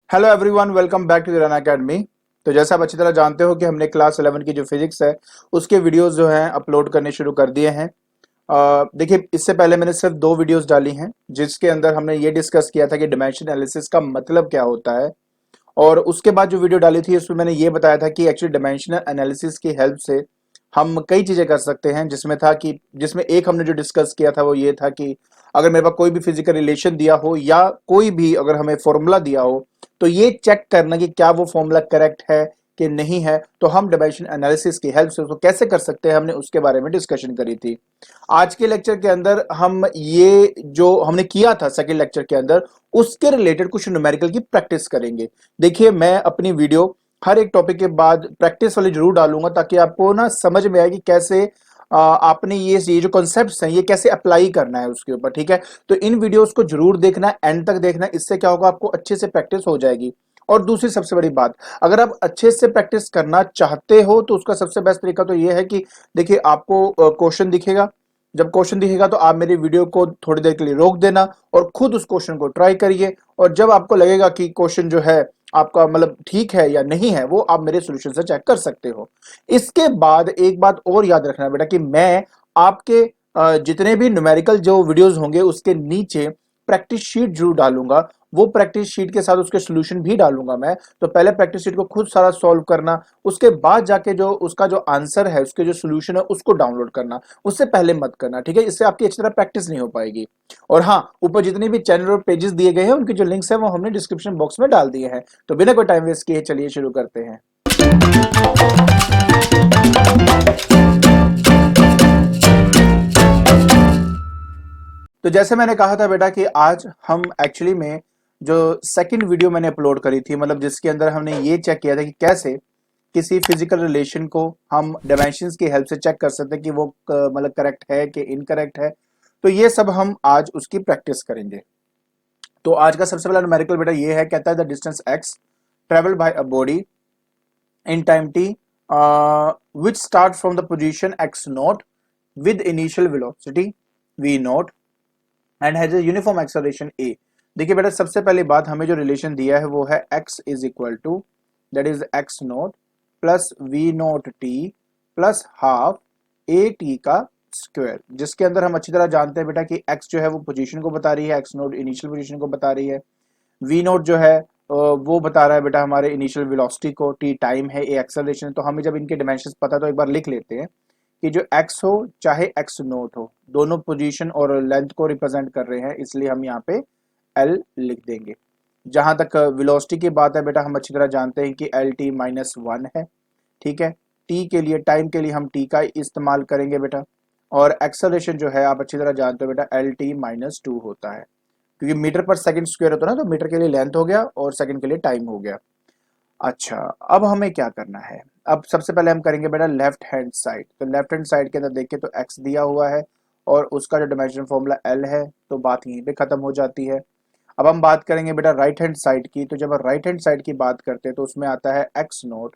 Hello everyone, welcome back to the run academy. तो जैसा आप अच्छी तरह जानते हो कि हमने क्लास 11 की जो फिजिक्स है उसके वीडियोस जो हैं अपलोड करने शुरू कर दिए हैं। देखिए, इससे पहले मैंने सिर्फ दो वीडियोस डाली हैं जिसके अंदर हमने ये डिस्कस किया था कि डिमेंशन एनालिसिस का मतलब क्या होता है। और उसके बाद जो वीडियो डाली थी उसमें मैंने ये बताया था कि एक्चुअली डायमेंशनल एनालिसिस की हेल्प से हम कई चीजें कर सकते हैं, जिसमें एक हमने जो डिस्कस किया था वो ये था कि अगर मेरे पास कोई भी फिजिकल रिलेशन दिया हो या कोई भी अगर हमें फॉर्मूला दिया हो तो ये चेक करना कि क्या वो फॉर्मूला करेक्ट है कि नहीं है, तो हम डायमेंशन एनालिसिस की हेल्प से उसको कैसे कर सकते हैं, हमने उसके बारे में डिस्कशन करी थी। आज के लेक्चर के अंदर हम ये जो हमने किया था सेकंड लेक्चर के अंदर उसके रिलेटेड कुछ न्यूमेरिकल की प्रैक्टिस करेंगे। देखिए, मैं अपनी वीडियो हर एक टॉपिक के बाद प्रैक्टिस वाली जरूर डालूंगा ताकि आपको ना समझ में आए कि कैसे आपने ये जो कॉन्सेप्ट्स हैं ये कैसे अप्लाई करना है उसके ऊपर। ठीक है, तो इन वीडियोस को जरूर देखना, एंड तक देखना। इससे क्या होगा, आपको अच्छे से प्रैक्टिस हो जाएगी। और दूसरी सबसे बड़ी बात, अगर आप अच्छे से प्रैक्टिस करना चाहते हो तो उसका सबसे बेस्ट तरीका तो ये है कि देखिए, आपको क्वेश्चन दिखेगा। जब क्वेश्चन दिखेगा तो आप मेरी वीडियो को थोड़ी देर के लिए रोक देना और खुद उस क्वेश्चन को ट्राई करिए। और जब आपको लगेगा कि क्वेश्चन जो है आपका मतलब ठीक है या नहीं है, वो आप मेरे सॉल्यूशन से चेक कर सकते हो। इसके बाद एक बात और याद रखना बेटा कि मैं आपके जितने भी न्यूमेरिकल जो वीडियोस होंगे उसके नीचे प्रैक्टिस शीट जरूर डालूंगा। वो प्रैक्टिस शीट के साथ उसके सॉल्यूशन भी डालूंगा मैं। तो पहले प्रैक्टिस शीट को खुद सारा सॉल्व करना, उसके बाद जाके जो उसका जो आंसर है, उसके जो सॉल्यूशन है उसको डाउनलोड करना। उससे पहले मत करना, ठीक है? इससे आपकी अच्छी तरह प्रैक्टिस नहीं हो पाएगी। और हाँ, ऊपर जितने भी चैनल और पेजेस दिए गए हैं उनके जो लिंक्स हैं वो हमने डिस्क्रिप्शन बॉक्स में डाल दिए हैं। तो बिना कोई टाइम वेस्ट किए चलिए शुरू करते हैं। तो जैसे मैंने कहा था बेटा कि आज हम एक्चुअली में जो सेकंड वीडियो मैंने अपलोड करी थी, मतलब जिसके अंदर हमने ये चेक किया था कि कैसे किसी फिजिकल रिलेशन को हम डायमेंशंस की हेल्प से चेक कर सकते हैं कि वो मतलब करेक्ट है कि इनकरेक्ट है। तो ये सब हम आज उसकी प्रैक्टिस करेंगे। तो आज का सबसे पहला न्यूमेरिकल बेटा ये है, कहता है the distance x travel by a body in time t which start from the position x naught with initial velocity v naught and has a uniform acceleration a। देखिए बेटा, सबसे पहली बात हमें जो रिलेशन दिया है वो है x is equal to that is x naught plus v naught t plus half a t का स्क्वायर, जिसके अंदर हम अच्छी तरह जानते हैं बेटा कि x जो है वो पोजीशन को बता रही है, x नोट इनिशियल पोजीशन को बता रही है, वी नोट जो है वो बता रहा है बेटा हमारे इनिशियल वेलोसिटी को, टी टाइम है, ए एक्सेलरेशन। तो हमें जब इनके डायमेंशंस पता है तो एक बार लिख लेते हैं कि जो x हो चाहे x नोट हो, दोनों पोजीशन और लेंथ को रिप्रेजेंट कर रहे हैं, इसलिए हम यहाँ पे l लिख देंगे। जहां तक वेलोसिटी की बात है बेटा, हम अच्छी तरह जानते हैं कि एल टी माइनस वन है। ठीक है, टी के लिए, टाइम के लिए हम टी का इस्तेमाल करेंगे बेटा। और एक्सेलरेशन जो है आप अच्छी तरह जानते हो बेटा, एल टी माइनस टू होता है, क्योंकि मीटर पर सेकंड स्क्वायर होता है ना, तो मीटर के लिए लेंथ हो गया और सेकंड के लिए टाइम हो गया। अच्छा, अब हमें क्या करना है? अब सबसे पहले हम करेंगे बेटा लेफ्ट हैंड साइड। तो लेफ्ट हैंड साइड के अंदर देखिए तो x दिया हुआ है और उसका जो डायमेंशन फॉर्मूला l है, तो बात यहीं पे खत्म हो जाती है। अब हम बात करेंगे बेटा राइट हैंड साइड की। तो जब हम राइट हैंड साइड की बात करते हैं तो उसमें आता है x naught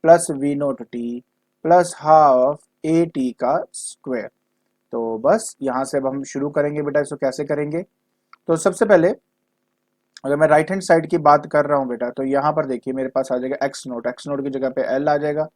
plus v naught t plus half a t का स्क्वायर। तो बस यहाँ से अब हम शुरू करेंगे बेटा, इसको कैसे करेंगे? तो सबसे पहले अगर मैं राइट हैंड साइड की बात कर रहा हूँ बेटा, तो यहाँ पर देखिए मेरे पास आ जाएगा एक्स नोट की जगह पे एल आ जाएगा।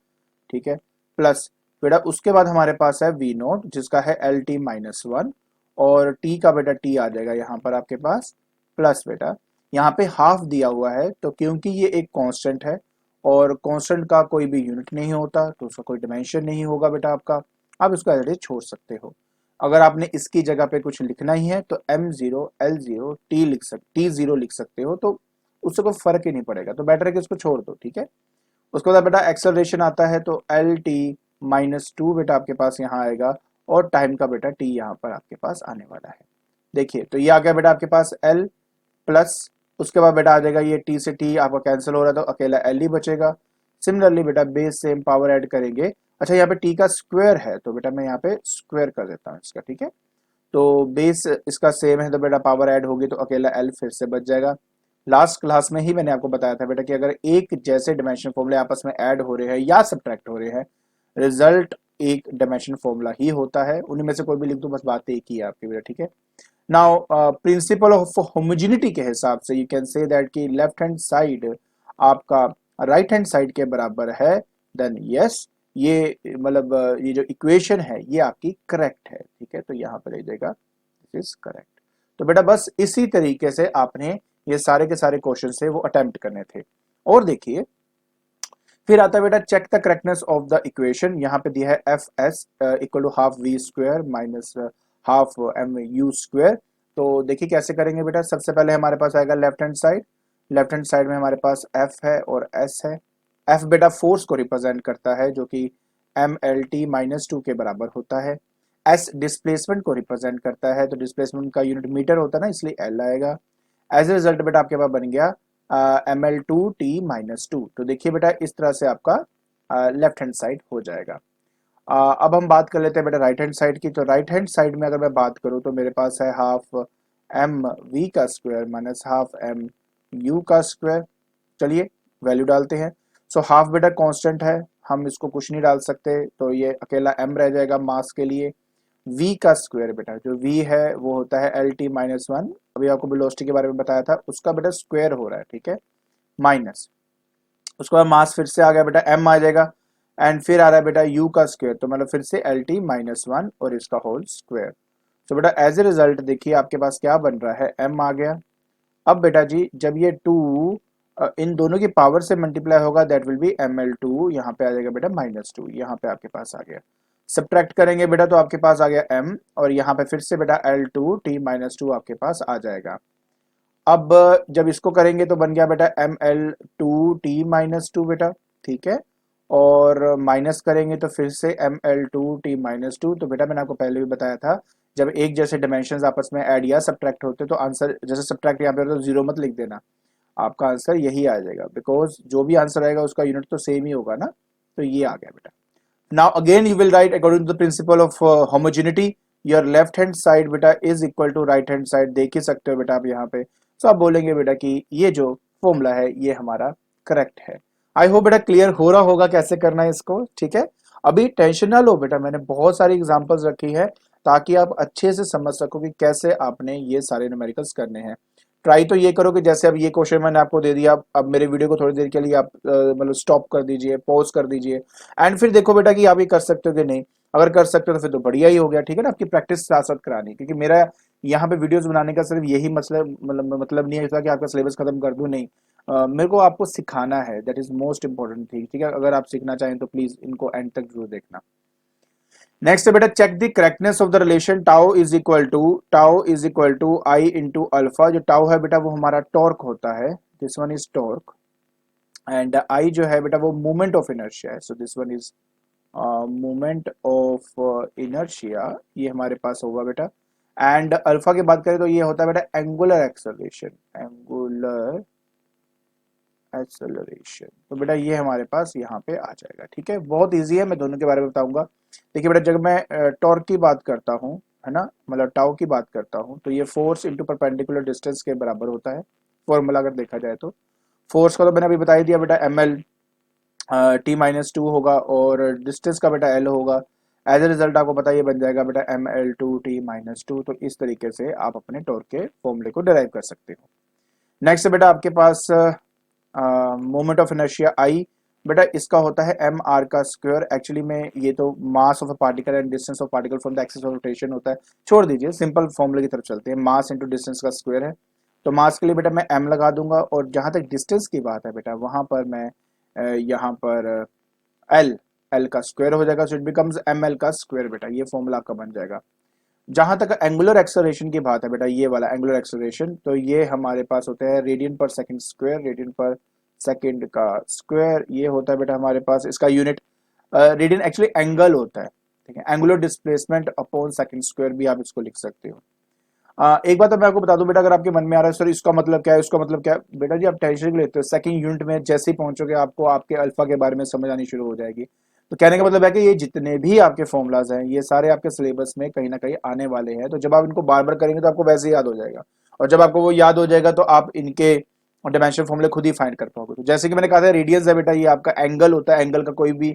ठीक है, प्लस बेटा उसके बाद हमारे पास है वी नोट जिसका है एल टी माइनस वन, और टी का बेटा टी आ जाएगा यहाँ पर आपके पास, प्लस बेटा यहाँ पे हाफ दिया हुआ है, तो क्योंकि ये एक कांस्टेंट है और कांस्टेंट का कोई भी यूनिट नहीं होता तो उसका कोई डिमेंशन नहीं होगा बेटा आपका, आप इसको एज छोड़ सकते हो। अगर आपने इसकी जगह पे कुछ लिखना ही है तो M zero L zero T zero लिख सकते हो, तो उससे कोई फर्क ही नहीं पड़ेगा, तो बेटर है कि इसको छोड़ दो। ठीक है, उसके बाद बेटा एक्सेलरेशन आता है तो एल टी माइनस टू बेटा आपके पास यहाँ आएगा, और टाइम का बेटा टी यहाँ पर आपके पास आने वाला है। देखिए तो ये आ गया बेटा आपके पास एल प्लस, उसके बाद बेटा आ जाएगा ये टी से टी आपका कैंसिल हो रहा है तो अकेला एल ही बचेगा। सिमिलरली बेटा बेस सेम पावर ऐड करेंगे। अच्छा, यहाँ पे टी का स्क्वायर है तो बेटा मैं यहाँ पे स्क्वायर कर देता हूँ इसका। ठीक है, तो बेस इसका सेम है तो बेटा पावर ऐड होगी तो अकेला एल फिर से बच जाएगा। लास्ट क्लास में ही मैंने आपको बताया था बेटा कि अगर एक जैसे डायमेंशन फॉर्मूले आपस में ऐड हो रहे हैं या सब्ट्रैक्ट हो रहे हैं, रिजल्ट एक डायमेंशन फॉर्मूला ही होता है। उन्हीं में से कोई भी लिख दो, बस बात एक ही है आपकी बेटा। ठीक है, नाउ प्रिंसिपल ऑफ होमोजेनिटी के हिसाब से यू कैन से दैट कि लेफ्ट हैंड साइड आपका राइट हैंड साइड के बराबर है, देन यस ये मतलब ये जो इक्वेशन है ये आपकी करेक्ट है, ठीक है। तो यहाँ पर लीजिएगा दिस इज करेक्ट। तो बेटा बस इसी तरीके से आपने ये सारे के सारे क्वेश्चन से वो अटेम्प्ट करने थे। और देखिए फिर आता है बेटा check the correctness of the equation. यहाँ पे दिया है F S equal to half v square minus half m u square. तो देखिए कैसे करेंगे बेटा, सबसे पहले हमारे पास आएगा left hand side, left hand side में हमारे पास एफ है और एस है। एफ बेटा फोर्स को रिप्रेजेंट करता है जो कि M L T minus two के बराबर होता है। एस डिस्प्लेसमेंट को रिप्रेजेंट करता है, तो डिस्प्लेसमेंट का यूनिट मीटर होता है ना, इसलिए एल आएगा। एज ए रिजल्ट बेटा आपके पास बन गया M L two T minus two. तो देखिए बेटा इस तरह से आपका लेफ्ट हैंड साइड हो जाएगा। अब हम बात कर लेते हैं बेटा राइट हैंड साइड की। तो राइट हैंड साइड में अगर मैं बात करूं तो मेरे पास है हाफ एम वी का square minus half m u का स्क्वायर। चलिए वैल्यू डालते हैं। सो हाफ बेटा कांस्टेंट है, हम इसको कुछ नहीं डाल सकते, तो ये अकेला m रह जाएगा मास के लिए। v का स्क्वायर बेटा जो v है वो होता है एल टी माइनस वन, अभी आपको वेलोसिटी के बारे में बताया था, उसका बेटा स्क्वायर हो रहा है, ठीक है, माइनस उसके बाद मास फिर से आ गया बेटा m आ जाएगा, एंड फिर आ रहा है बेटा u का स्क्वायर, तो मतलब फिर से एल टी माइनस वन और इसका होल स्क्वायर। तो बेटा एज ए रिजल्ट देखिए आपके पास क्या बन रहा है, m आ गया। अब बेटा जी जब ये टू इन दोनों की पावर से मल्टीप्लाई होगा that will be M L two, यहाँ पे आ जाएगा बेटा माइनस टू, यहाँ पे आपके पास आ गया। सब्ट्रैक्ट करेंगे बेटा तो आपके पास आ गया m, और यहाँ पे फिर से बेटा L two T minus to आपके पास आ जाएगा। अब जब इसको करेंगे तो बन गया बेटा M L two T minus two बेटा, ठीक है, और माइनस करेंगे तो फिर से M L two T minus two. तो बेटा मैंने आपको पहले भी बताया था जब एक जैसे डायमेंशंस आपस में ऐड या सब्ट्रैक्ट होते तो आंसर जैसे सब्ट्रैक्ट यहाँ पे होता है तो जीरो मत लिख देना, आपका आंसर यही आ जाएगा, बिकॉज जो भी आंसर आएगा उसका यूनिट तो सेम ही होगा ना। तो ये आ गया बेटा। Now again you will write according to the principle of homogeneity your left hand side बेटा is equal to right hand side, देख ही सकते हो बेटा आप यहाँ पे। सो आप बोलेंगे बेटा कि ये जो फॉर्मूला है ये हमारा करेक्ट है। आई होप बेटा क्लियर हो रहा होगा कैसे करना है इसको, ठीक है। अभी टेंशन ना लो बेटा, मैंने बहुत सारी एग्जांपल्स रखी है ताकि आप अच्छे से समझ सको कि कैसे आपने ये सारे न्यूमेरिकल्स करने हैं। ट्राई तो ये करो कि जैसे अब ये क्वेश्चन मैंने आपको दे दिया, अब मेरे वीडियो को थोड़ी देर के लिए आप मतलब स्टॉप कर दीजिए, पॉज कर दीजिए, एंड फिर देखो बेटा कि आप ये कर सकते हो कि नहीं। अगर कर सकते हो तो फिर तो बढ़िया ही हो गया, ठीक है ना। आपकी प्रैक्टिस साथ साथ करानी, क्योंकि मेरा यहाँ पे वीडियोस बनाने का सिर्फ यही मतलब नहीं है कि आपका सिलेबस खत्म कर दूं, नहीं। मेरे को आपको सिखाना है, that is most important thing, ठीक है। अगर आप सीखना चाहें तो प्लीज इनको एंड तक जरूर देखना। नेक्स्ट है बेटा check the correctness of the relation tau is equal to I into alpha. जो टाउ है बेटा वो हमारा टॉर्क होता है, this one is torque, and I जो है बेटा वो मोमेंट ऑफ इनर्शिया है, so this one is moment of inertia, ये हमारे पास होगा बेटा। एंड अल्फा की बात करें तो ये होता है बेटा एंगुलर एक्सेलरेशन, एंगुलर एक्सेलरेशन। तो बेटा ये हमारे पास यहाँ पे आ जाएगा, ठीक है। बहुत इजी है, मैं दोनों के बारे में बताऊंगा। देखिए बेटा जब मैं टॉर्क की बात करता हूँ, है ना, मतलब टाउ की बात करता हूँ, तो ये फोर्स इंटू परपेंडिकुलर डिस्टेंस के बराबर होता है, फॉर्मूला अगर देखा जाए तो। फोर्स का तो मैंने अभी बता ही दिया बेटा M L T minus two होगा, और डिस्टेंस का बेटा एल होगा। एज ए रिजल्ट आपको पता ये बन जाएगा बेटा M L two T minus two. तो इस तरीके से आप अपने टॉर्क के फॉर्मूले को डिराइव कर सकते हो। नेक्स्ट बेटा आपके पास मोमेंट ऑफ इनर्शिया आई, बेटा इसका होता है एम आर का स्क्वायर। एक्चुअली में ये तो mass of a particle and distance of particle from the axis of rotation होता है, छोड़ दीजिए, सिंपल फॉर्मूले की तरफ चलते हैं। मास इंटू डिस्टेंस का स्क्वायर है, तो मास के लिए बेटा मैं एम लगा दूंगा, और जहां तक डिस्टेंस की बात है बेटा वहां पर मैं यहाँ पर एल एल का स्क्वायर हो जाएगा, so it becomes M L का स्क्वायर बेटा, ये फॉर्मूला आपका बन जाएगा। जहां तक एंगुलर एक्सेलरेशन की बात है बेटा, ये वाला एंगुलर एक्सेलरेशन, तो ये हमारे पास होता है रेडियन पर सेकंड स्क्वायर, रेडियन पर सेकंड का स्क्वायर, ये होता है बेटा हमारे पास, इसका यूनिट रेडियन एक्चुअली एंगल होता है, ठीक है। Angular displacement upon second square भी आप इसको लिख सकते हो। एक बात तो मैं आपको बता दूं बेटा, अगर आपके मन में आ रहा है सर इसका मतलब क्या है, इसका मतलब क्या है, बेटा जी आप टेंशन भी लेते हो, सेकंड यूनिट में जैसे ही पहुंचोगे आपको आपके अल्फा के बारे में समझ आनी शुरू हो जाएगी। तो कहने का मतलब है कि ये जितने भी आपके फॉर्मूलाज हैं ये सारे आपके सिलेबस में कहीं ना कहीं आने वाले हैं, तो जब आप इनको बार बार करेंगे तो आपको वैसे ही याद हो जाएगा, और जब आपको वो याद हो जाएगा तो आप इनके डायमेंशन फॉर्मूले खुद ही फाइंड कर पाओगे। तो जैसे कि मैंने कहा था रेडियस है बेटा, ये आपका एंगल होता है, एंगल का कोई भी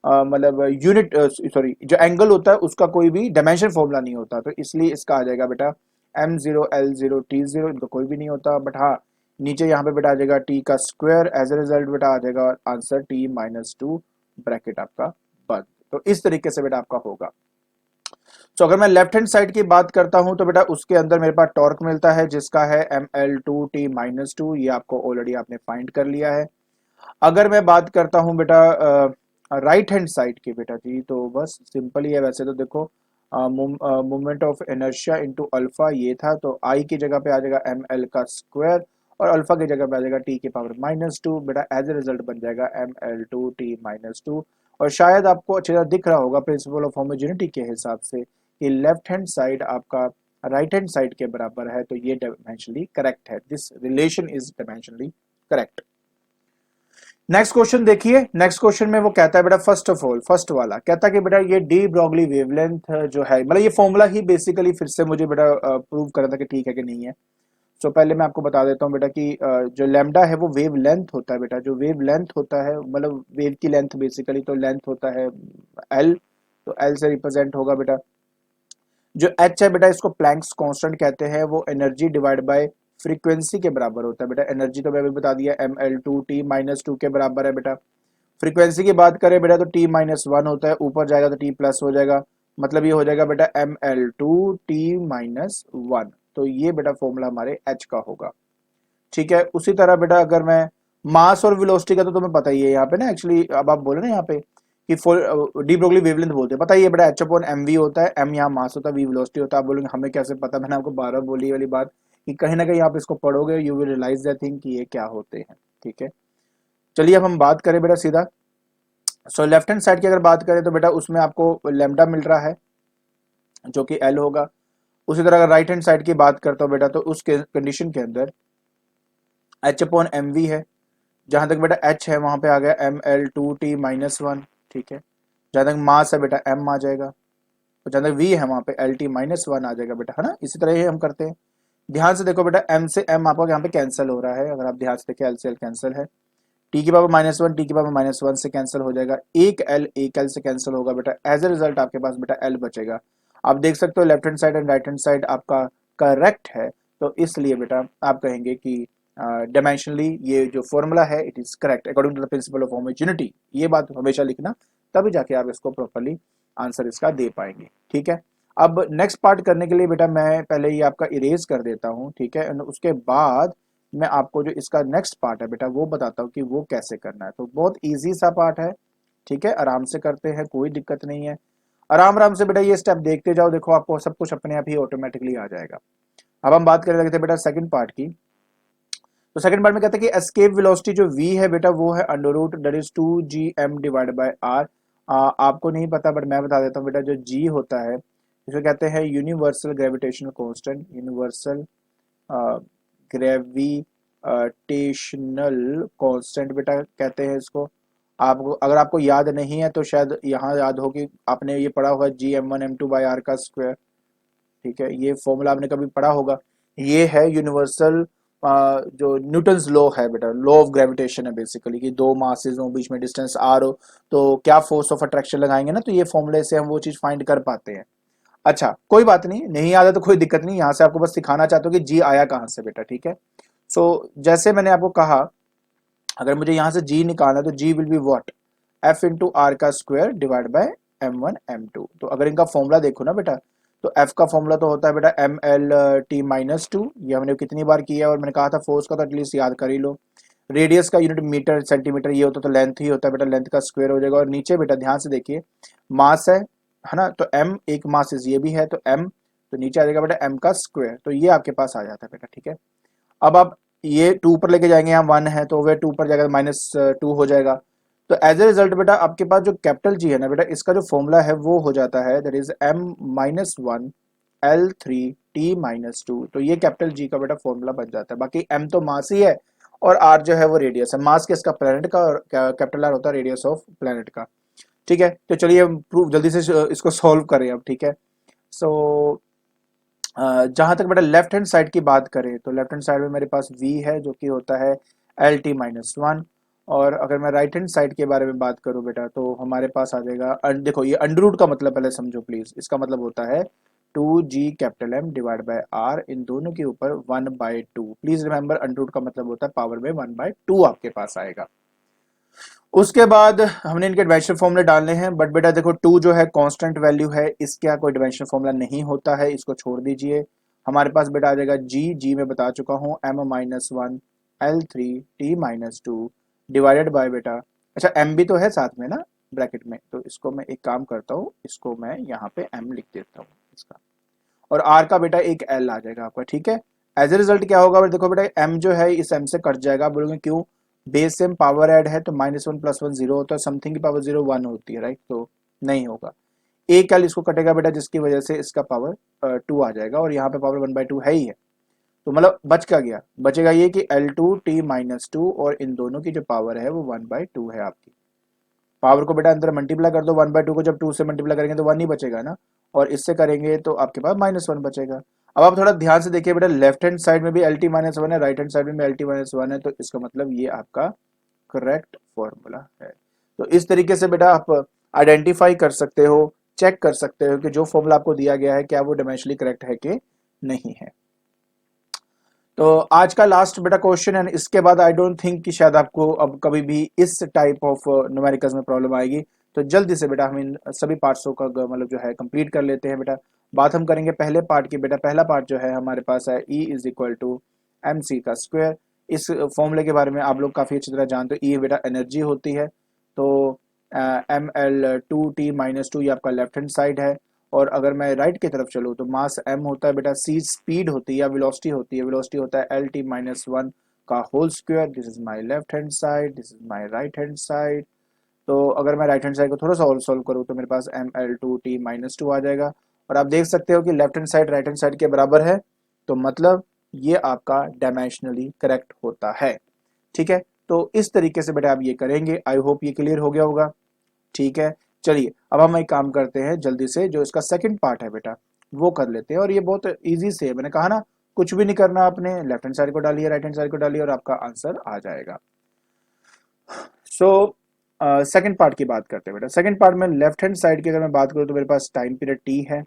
मतलब यूनिट सॉरी जो एंगल होता है उसका कोई भी डायमेंशन फॉर्मूला नहीं होता, तो इसलिए इसका आ जाएगा बेटा m0 l0 t0 इनका कोई भी नहीं होता, बट हाँ नीचे यहाँ पे बेटा आ जाएगा t का स्क्वायर, एज ए रिजल्ट बेटा आ जाएगा आंसर t-2 ब्रैकेट आपका बंद। तो इस तरीके से बेटा आपका होगा। तो अगर मैं लेफ्ट हैंड साइड की बात करता हूं तो बेटा उसके अंदर मेरे पास टॉर्क मिलता है जिसका है ml2t-2, ये आपको ऑलरेडी आपने फाइंड कर लिया है। अगर मैं बात करता हूं बेटा राइट हैंड साइड की बेटा जी, तो बस सिंपल ही है वैसे तो देखो, moment of inertia into alpha ये था, तो आई की जगह पे आ जाएगा ml का स्क्वायर और अल्फा की जगह पे आ जाएगा t की पावर -2 बेटा, एज ए रिजल्ट बन जाएगा ml2t-2। और शायद आपको अच्छी तरह दिख रहा होगा प्रिंसिपल ऑफ होमोजेनिटी के हिसाब से कि लेफ्ट हैंड साइड आपका राइट हैंड साइड के बराबर है, तो ये डायमेंशनली करेक्ट है, this relation is dimensionally correct. Next question देखिए, नेक्स्ट क्वेश्चन में वो कहता है बेटा फर्स्ट ऑफ ऑल, फर्स्ट वाला कहता है कि बेटा ये डी ब्रॉगली वेवलेंथ जो है, मतलब ये फॉर्मूला ही बेसिकली फिर से मुझे बेटा प्रूव करना था कि ठीक है कि नहीं है। सो पहले मैं आपको बता देता हूँ बेटा कि जो लैम्डा है वो वेव लेंथ होता है बेटा, जो वेव लेंथ होता है मतलब वेव की लेंथ बेसिकली, तो लेंथ होता है एल, तो एल से रिप्रेजेंट होगा बेटा। जो एच है बेटा इसको प्लैंक्स कांस्टेंट कहते हैं, वो एनर्जी डिवाइड बाय फ्रीक्वेंसी के बराबर होता है बेटा। एनर्जी तो मैं अभी बता दिया ml2t-2 के बराबर है बेटा। फ्रीक्वेंसी की बात करें बेटा तो t-1 होता है, ऊपर जाएगा तो t प्लस हो जाएगा, मतलब ये हो जाएगा बेटा ml2t-1। तो ये बेटा फॉर्मूला हमारे h का होगा, ठीक है। उसी तरह बेटा अगर मैं मास और वेलोसिटी का तो तुम्हें पता ही है यहाँ पे ना, एक्चुअली अब आप बोले ना यहाँ पे कि डी ब्रोगली वेवलेंथ बोलते हैं, पता ही है बेटा h अपॉन mv होता है, m यहाँ मास होता है, v वेलोसिटी होता है। आप बोलेंगे हमें कैसे पता, मैंने आपको 12 बोली वाली बात कि कहीं ना कहीं आप इसको पढ़ोगे you will realise that thing कि ये क्या होते हैं, ठीक है। चलिए अब हम बात करें बेटा सीधा, सो लेफ्ट हैंड साइड की अगर बात करें तो बेटा उसमें आपको लैम्डा मिल रहा है जो कि एल होगा। उसी तरह अगर राइट हैंड साइड की बात करता हूँ बेटा तो उस कंडीशन के अंदर h अपॉन एम वी है, जहां तक बेटा h है वहां पे आ गया ml2t-1, ठीक है। जहां तक मास है बेटा m आ जाएगा, तो जहां तक v है वहां पे lt-1 आ जाएगा बेटा, है ना। इसी तरह ही हम करते हैं, ध्यान से देखो बेटा m से m आपको यहाँ पे कैंसिल हो रहा है, अगर आप ध्यान से देखें l से l कैंसिल है, t की पावर -1 t की पावर -1 से कैंसिल हो जाएगा, एक l से कैंसिल होगा बेटा, एज ए रिजल्ट आपके पास बेटा l बचेगा। आप देख सकते हो left hand side and right hand side आपका करेक्ट है, तो इसलिए बेटा आप कहेंगे कि डायमेंशनली ये जो फॉर्मूला है it is correct according to the principle of homogeneity. ये बात हमेशा लिखना, तभी जाके आप इसको प्रॉपर्ली आंसर इसका दे पाएंगे, ठीक है। अब नेक्स्ट पार्ट करने के लिए बेटा मैं पहले ये आपका इरेज कर देता हूँ, ठीक है, उसके बाद मैं आपको जो इसका नेक्स्ट पार्ट है बेटा वो बताता हूँ कि वो कैसे करना है। तो बहुत इजी सा पार्ट है, ठीक है, आराम से करते हैं, कोई दिक्कत नहीं है। आराम आराम से बेटा ये स्टेप देखते जाओ, देखो आपको सब कुछ अपने आप ही ऑटोमेटिकली आ जाएगा। अब हम बात करने लगे थे बेटा सेकंड पार्ट की, तो सेकंड पार्ट में कहते हैं कि एस्केप वेलोसिटी जो v है बेटा वो है under root that is 2gm divide by r। आपको नहीं पता बट मैं बता देता हूँ बेटा, जो g होता है इसको कहते हैं universal gravitational constant, universal gravitational constant बेटा कहते हैं इसको। आपको अगर आपको याद नहीं है तो शायद यहाँ याद हो कि आपने ये पढ़ा होगा gm1m2/r का स्क्वायर, ठीक है, ये फॉर्मूला आपने कभी पढ़ा होगा। ये है यूनिवर्सल जो न्यूटन्स लॉ है बेटा, लॉ ऑफ ग्रेविटेशन है बेसिकली, कि दो मासेस हो बीच में डिस्टेंस आर हो तो क्या फोर्स ऑफ अट्रैक्शन लगाएंगे ना, तो ये फॉर्मूले से हम वो चीज फाइंड कर पाते हैं। अच्छा कोई बात नहीं, नहीं आता तो कोई दिक्कत नहीं, यहाँ से आपको बस सिखाना चाहता हूँ कि जी आया कहाँ से बेटा, ठीक है। जैसे मैंने आपको कहा अगर मुझे यहाँ से जी निकालना तो G will be what, F into R का square divide by m1 m2। तो अगर इनका फॉर्मूला देखो ना बेटा, तो f का फॉर्मूला तो होता है बेटा mlt-2, ये हमने कितनी बार किया है, और मैंने कहा था फोर्स का तो एटलीस्ट याद कर ही लो। रेडियस का यूनिट मीटर सेंटीमीटर ये होता तो लेंथ ही होता है बेटा, लेंथ का स्क्वायर हो जाएगा। और नीचे बेटा ध्यान से देखिए मास है ना, तो m एक मास ये भी है, तो m तो नीचे आ जाएगा बेटा m का स्क्वायर, तो ये आपके पास आ जाता है बेटा, ठीक है। अब आप ये 2 पर लेके जाएंगे, यहाँ 1 है तो वे 2 पर जाएगा -2 हो जाएगा। तो एज ए रिजल्ट बेटा आपके पास जो कैपिटल जी है ना बेटा, इसका जो फॉर्मूला है वो हो जाता है दैट इज m-1l3t-2। तो ये कैपिटल जी का बेटा फॉर्मूला बन जाता है। बाकी m तो मास ही है और r जो है वो रेडियस है, मास किसका, प्लेनेट का, और कैपिटल r होता है रेडियस ऑफ प्लेनेट का, ठीक है। तो चलिए हम प्रूफ जल्दी से इसको सॉल्व करें अब, ठीक है। सो जहां तक बेटा लेफ्ट हैंड साइड की बात करें तो लेफ्ट हैंड साइड में मेरे पास v है जो कि होता है lt-1। और अगर मैं राइट हैंड साइड के बारे में बात करूं बेटा तो हमारे पास आ जाएगा देखो ये अंडर रूट का मतलब पहले समझो प्लीज, इसका मतलब होता है 2g capital M divide by R, इन दोनों के ऊपर 1/2। प्लीज रिमेंबर अंडर रूट का मतलब होता है पावर में 1/2 आपके पास आएगा। उसके बाद हमने इनके डिमेंशनल फॉर्मूले डालने हैं, बट बेटा देखो 2 जो है कांस्टेंट वैल्यू है, इसका कोई डिमेंशनल फॉर्मूला नहीं होता है, इसको छोड़ दीजिए। हमारे पास बेटा आ जाएगा जी में बता चुका हूँ m-1 L3t-2 डिवाइडेड बाय बेटा, अच्छा m भी तो है साथ में ना ब्रैकेट में, तो इसको मैं एक काम करता हूँ, इसको मैं यहाँ पे m लिख देता हूँ इसका, और r का बेटा एक l आ जाएगा आपका, ठीक है। एज ए रिजल्ट क्या होगा देखो बेटा, m जो है इस m से कट जाएगा, बोलोगे क्यों, बेस सेम पावर ऐड है तो -1 + 1 0 होता है, समथिंग की पावर 0 1 होती है, राइट, तो नहीं होगा। एक एल इसको कटेगा बेटा, जिसकी वजह से इसका पावर 2 आ जाएगा, और यहाँ पे पावर 1/2 है ही है, तो मतलब बच क्या गया, बचेगा ये कि L2t-2, और इन दोनों की जो पावर है वो 1/2 है आपकी। पावर को बेटा अंदर मल्टीप्लाई कर दो, 1/2 को जब 2 से मल्टीप्लाई करेंगे तो 1 ही बचेगा ना, और इससे करेंगे तो आपके पास -1 बचेगा। अब आप थोड़ा ध्यान से देखिए बेटा, लेफ्ट हैंड साइड में भी LT-1 है, राइट हैंड साइड में भी LT-1 है, तो इसका मतलब ये आपका करेक्ट फॉर्मूला है। तो इस तरीके से बेटा आप आइडेंटिफाई कर सकते हो, चेक कर सकते हो कि जो फॉर्मूला आपको दिया गया है क्या वो डायमेंशनली करेक्ट है कि नहीं है। तो आज का लास्ट बेटा क्वेश्चन है, इसके बाद आई डोंट थिंक कि शायद आपको अब कभी भी इस टाइप ऑफ न्यूमेरिकल्स में प्रॉब्लम आएगी। तो जल्दी से बेटा हम इन सभी पार्ट्सों का मतलब जो है कंप्लीट कर लेते हैं बेटा। बात हम करेंगे पहले पार्ट की बेटा। पहला पार्ट जो है हमारे पास है E = mc का स्क्वायर। इस फॉर्मूले के बारे में आप लोग काफ़ी अच्छी तरह जानते हो। E बेटा एनर्जी होती है, तो ml2t-2 ये आपका लेफ्ट हैंड साइड है, और अगर मैं राइट की तरफ चलूँ तो मास m होता है बेटा, c स्पीड होती है या वेलोसिटी होती है, वेलोसिटी होता है Lt-1 का whole square. This is my left hand side, this is my right hand side. तो अगर मैं राइट हैंड साइड को थोड़ा सा और सॉल्व करूँ तो मेरे पास ml2t-2 आ जाएगा, और आप देख सकते हो कि left hand side right hand side के बराबर है, तो मतलब ये आपका डायमेंशनली करेक्ट होता है, ठीक है। तो इस तरीके से बेटा आप ये करेंगे। आई होप ये क्लियर हो गया होगा, ठीक है। चलिए अब हम एक काम करते हैं, जल्दी से जो इसका सेकंड पार्ट है बेटा वो कर लेते हैं, और ये बहुत इजी से है, मैंने कहा ना कुछ भी नहीं करना आपने, लेफ्ट हैंड साइड को डालिए राइट हैंड साइड को डालिए और आपका आंसर आ जाएगा। सो सेकंड पार्ट की बात करते हैं बेटा। सेकंड पार्ट में लेफ्ट हैंड साइड की अगर मैं बात करूं तो मेरे पास टाइम पीरियड टी है,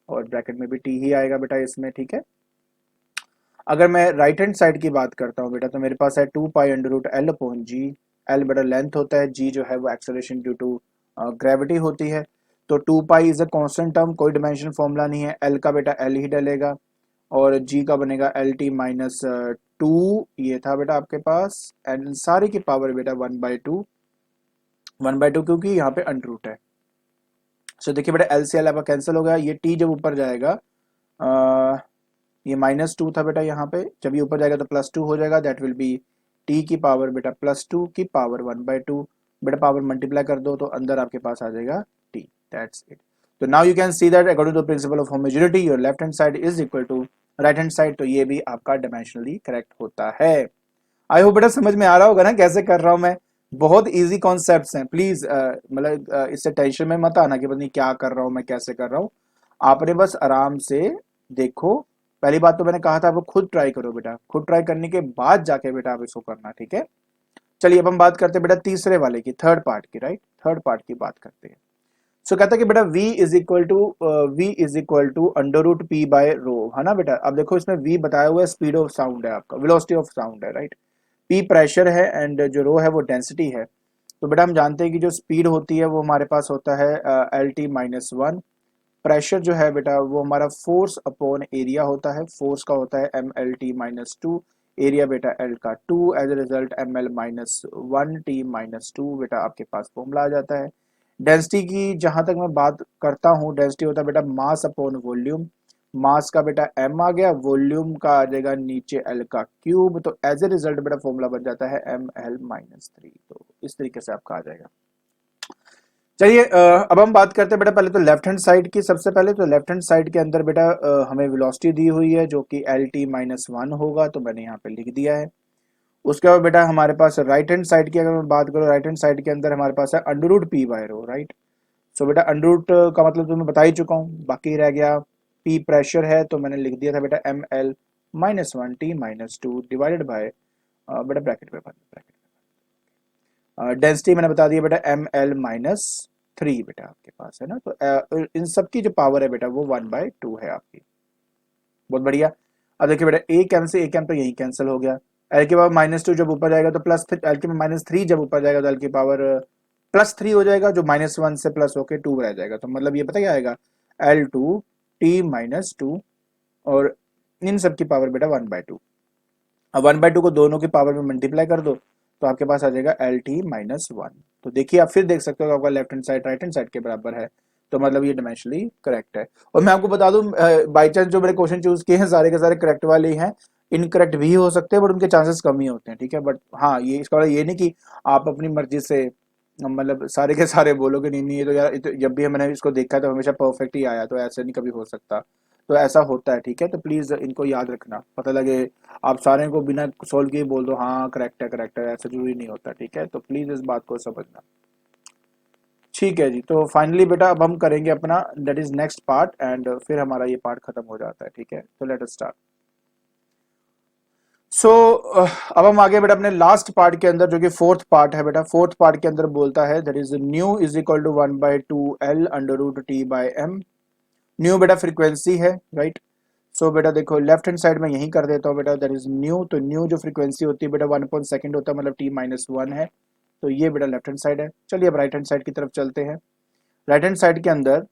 और ब्रैकेट में भी टी ही आएगा बेटा इसमें, ठीक है। अगर मैं राइट हैंड साइड की बात करता हूं बेटा तो मेरे पास है 2π√L/g। एल बेटा लेंथ होता है, जी जो है वो एक्सेलरेशन ड्यू टू ग्रेविटी होती है। तो 2π इज अ कांस्टेंट टर्म, कोई डिमेंशन फॉर्मूला नहीं है, एल का बेटा एल ही डलेगा, और जी का बनेगा Lt-2, ये था बेटा आपके पास, एंड सारी की पावर बेटा 1/2, 1/2 क्योंकि यहाँ पे अंडर रूट है। सो देखिए बेटा एल से एल आपका कैंसिल हो गया, ये टी जब ऊपर जाएगा, ये -2 था बेटा, यहाँ पे जब ये ऊपर जाएगा तो +2 हो जाएगा, दैट विल बी टी की पावर बेटा +2 की पावर 1/2। बेटा पावर मल्टीप्लाई कर दो तो अंदर आपके पास आ जाएगा टी, दैट्स इट। तो now you can see that according to principle of homogeneity your left hand side is equal to right hand side, तो ये भी आपका डायमेंशनली करेक्ट होता है। आई होप बेटा समझ में आ रहा होगा ना कैसे कर रहा हूं मैं, बहुत इजी कॉन्सेप्ट्स हैं। प्लीज मतलब इससे टेंशन में मत आना कि पता नहीं क्या कर रहा हूं मैं, कैसे कर रहा हूं। आपने बस आराम से देखो, पहली बात तो मैंने कहा था वो खुद ट्राई करो बेटा, खुद ट्राई करने के बाद जाके बेटा आप इसको करना, ठीक है। चलिए अब हम बात करते हैं बेटा तीसरे वाले की, थर्ड पार्ट की, राइट, थर्ड पार्ट की बात करते हैं। सो कहता है कि बेटा v =√p/ρ, है ना बेटा। अब देखो इसमें v बताया हुआ है स्पीड ऑफ साउंड है आपका, वेलोसिटी ऑफ साउंड है, राइट। p प्रेशर है एंड जो रो है वो डेंसिटी है। तो बेटा हम जानते हैं कि जो स्पीड होती है वो हमारे पास होता है Lt-1। प्रेशर जो है बेटा वो हमारा फोर्स अपॉन एरिया होता है, फोर्स का होता है mlt-2, एरिया बेटा l का 2, एज ए रिजल्ट ml-1t-2 बेटा आपके पास फॉर्मूला आ जाता है। डेंसिटी की जहां तक मैं बात करता हूँ, डेंसिटी होता है बेटा मास अपॉन वॉल्यूम, मास का बेटा m आ गया, वॉल्यूम का आ जाएगा नीचे l का क्यूब, तो एज ए रिजल्ट बेटा फॉर्मूला बन जाता है ml-3। तो इस तरीके से आपका आ जाएगा। चलिए अब हम बात करते हैं बेटा पहले तो लेफ्ट हैंड साइड की। सबसे पहले तो लेफ्ट हैंड साइड के अंदर बेटा हमें वेलोसिटी दी हुई है जो कि Lt-1 होगा, तो मैंने यहाँ पे लिख दिया है। उसके बाद बेटा हमारे पास राइट हैंड साइड की अगर मैं बात करूँ, राइट हैंड साइड के अंदर हमारे पास है √p/ρ, राइट। सो बेटा अंडर का मतलब तो मैं बता ही चुका हूँ, बाकी रह गया p प्रेशर है, तो मैंने लिख दिया था बेटा ml-1t-2 डिवाइडेड बाय बेटा ब्रैकेट में, डेंसिटी मैंने बता दिया बेटा ml-1 3 बेटा आपके पास है ना। तो इन सब की जो पावर है बेटा वो 1/2 है आपकी। बहुत बढ़िया। अब देखिए बेटा एक एम से एक एम तो यही कैंसिल हो गया। एल की पावर -2 जब ऊपर जाएगा तो प्लस, एल की -3 जब ऊपर जाएगा तो एल की पावर +3 हो जाएगा, जो -1 से प्लस होके 2 रह जाएगा। तो मतलब ये पता क्या आएगा, L2t-2, और इन सब की पावर बेटा 1/2। अब 1/2 को दोनों की पावर में मल्टीप्लाई कर दो तो आपके पास आ जाएगा LT-1। तो देखिए आप फिर देख सकते हो आपका left hand side right hand side के बराबर है। तो मतलब ये डायमेंशनली करेक्ट है। और मैं आपको बता दूं, बाई चांस जो मैंने क्वेश्चन चूज किए हैं सारे के सारे करेक्ट वाले ही हैं। इनकरेक्ट भी हो सकते हैं बट उनके चांसेस कम ही होते हैं, ठीक है। बट हाँ, ये इसका मतलब ये नहीं कि आप अपनी मर्जी से मतलब सारे के सारे बोलोगे नहीं नहीं ये तो यार, ये तो जब भी मैंने इसको देखा है तो हमेशा परफेक्ट ही आया, तो ऐसे नहीं कभी हो सकता। तो ऐसा होता है, ठीक है। तो प्लीज इनको याद रखना, पता लगे आप सारे को बिना सोल्व किए बोल दो हाँ करेक्ट है, ऐसा जरूरी नहीं होता, ठीक है। तो प्लीज इस बात को समझना, ठीक है जी। तो फाइनली बेटा अब हम करेंगे अपना that is next part, and फिर हमारा ये पार्ट खत्म हो जाता है, ठीक है। तो लेट अस स्टार्ट। सो अब हम आगे बेटा अपने लास्ट पार्ट के अंदर, जो कि फोर्थ पार्ट है बेटा। फोर्थ पार्ट के अंदर बोलता है that is nu is equal to 1/2L√T/m। Nu बेटा फ्रीक्वेंसी है, राइट। सो बेटा देखो लेफ्ट हैंड साइड में यही कर देता हूँ बेटा, दैट इज न्यू। तो न्यू जो फ्रीक्वेंसी होती है बेटा 1/2 होता है, मतलब T-1 है। तो ये बेटा लेफ्ट हैंड साइड है। चलिए अब राइट हैंड साइड की तरफ चलते हैं। राइट हैंड साइड के अंदर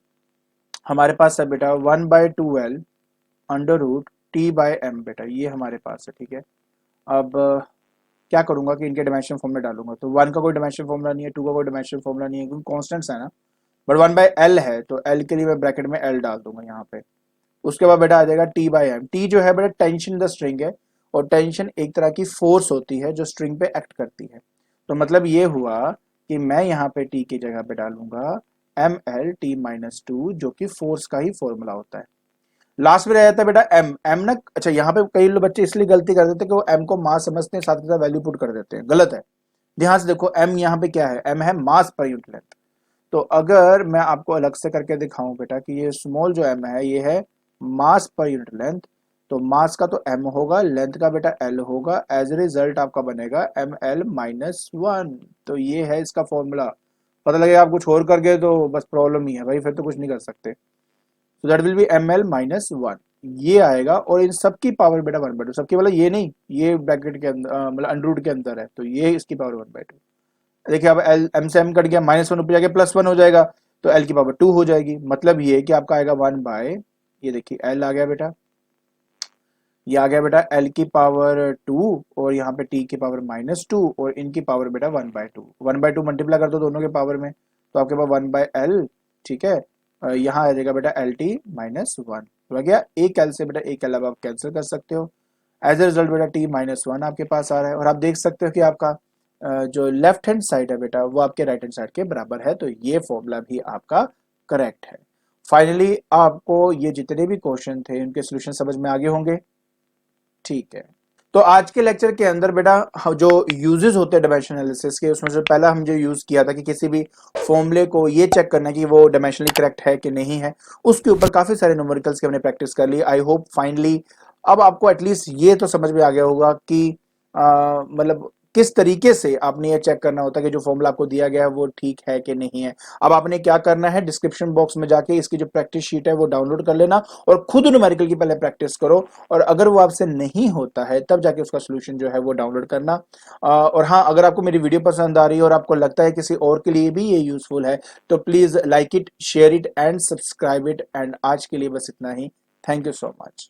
हमारे पास है बेटा 1/2L√T/m बेटा, ये हमारे पास है, ठीक है। अब क्या करूंगा कि इनके डायमेंशन फॉर्म में डालूंगा। तो 1 का कोई डायमेंशन फॉर्मूला नहीं है, 2 का कोई डायमेंशन फॉर्मूला नहीं है, क्योंकि कॉन्स्टेंट्स है ना। बट 1/L है तो L के लिए मैं ब्रैकेट में L डाल दूंगा यहाँ पे। उसके बाद बेटा आ जाएगा T/m। T जो है बेटा टेंशन द स्ट्रिंग है, और टेंशन एक तरह की फोर्स होती है जो स्ट्रिंग पे एक्ट करती है। तो मतलब ये हुआ कि मैं यहाँ पे T की जगह पे डालूंगा ML T-2, जो कि फोर्स का ही फॉर्मूला होता है। लास्ट में रह जाता है बेटा एम। एम ना, अच्छा यहाँ पे कई लोग बच्चे इसलिए गलती कर देते हैं कि वो एम को मास समझते हैं, साथ के साथ वैल्यू पुट कर देते हैं, गलत है। ध्यान से देखो एम यहाँ पे क्या है, एम है मास पर यूनिट लेंथ। तो अगर मैं आपको अलग से करके दिखाऊं बेटा कि ये स्मॉल जो एम है ये है मास पर यूनिट लेंथ, तो मास का तो एम होगा, लेंथ का बेटा एल होगा, एज ए रिजल्ट आपका बनेगा ML-1। तो ये है इसका फॉर्मूला। पता लगेगा आप कुछ और कर गए तो बस प्रॉब्लम ही है भाई, फिर तो कुछ नहीं कर सकते। तो दैट विल बी ML-1, ये आएगा। और इन सबकी पावर बेटा 1/2, सबकी मतलब ये नहीं, ये ब्रैकेट के अंदर मतलब अंडर के अंदर है, तो ये इसकी पावर 1/2। देखिए अब एल एम से एम कट गया, -1 ऊपर जाके +1 हो जाएगा, तो एल की पावर 2 हो जाएगी। मतलब ये कि आपका आएगा 1/, ये देखिए एल आ गया बेटा, ये आ गया बेटा एल की पावर 2, और यहाँ पे टी की पावर -2, और इनकी पावर बेटा 1/2। 1/2 मल्टीप्लाई कर दो दोनों के पावर में, तो आपके पास 1/L, ठीक है। यहाँ आ जाएगा बेटा LT-1 हो गया। एक एल से बेटा एक एल अब आप कैंसिल कर सकते हो। एज ए रिजल्ट बेटा T-1 आपके पास आ रहा है, और आप देख सकते हो कि आपका जो लेफ्ट हैंड साइड है बेटा वो आपके राइट हैंड साइड के बराबर है। तो ये फॉर्मूला भी आपका करेक्ट है। फाइनली आपको ये जितने भी क्वेश्चन थे उनके सोल्यूशन समझ में आगे होंगे, ठीक है। तो आज के लेक्चर के अंदर बेटा जो यूजेस होते हैं डायमेंशन एनालिसिस के, उसमें से पहला हम जो यूज किया था कि किसी भी फॉर्मूले को ये चेक करना कि वो डायमेंशनली करेक्ट है कि नहीं है, उसके ऊपर काफी सारे न्यूमेरिकल्स की हमने प्रैक्टिस कर ली। आई होप फाइनली अब आपको एटलीस्ट ये तो समझ में आ गया होगा कि मतलब किस तरीके से आपने ये चेक करना होता है कि जो फॉर्मूला आपको दिया गया है वो ठीक है कि नहीं है। अब आपने क्या करना है, डिस्क्रिप्शन बॉक्स में जाके इसकी जो प्रैक्टिस शीट है वो डाउनलोड कर लेना, और खुद न्यूमेरिकल की पहले प्रैक्टिस करो, और अगर वो आपसे नहीं होता है तब जाके उसका सोल्यूशन जो है वो डाउनलोड करना। और हाँ, अगर आपको मेरी वीडियो पसंद आ रही है और आपको लगता है किसी और के लिए भी ये यूजफुल है, तो please like it, share it and subscribe it. And आज के लिए बस इतना ही। Thank you so much.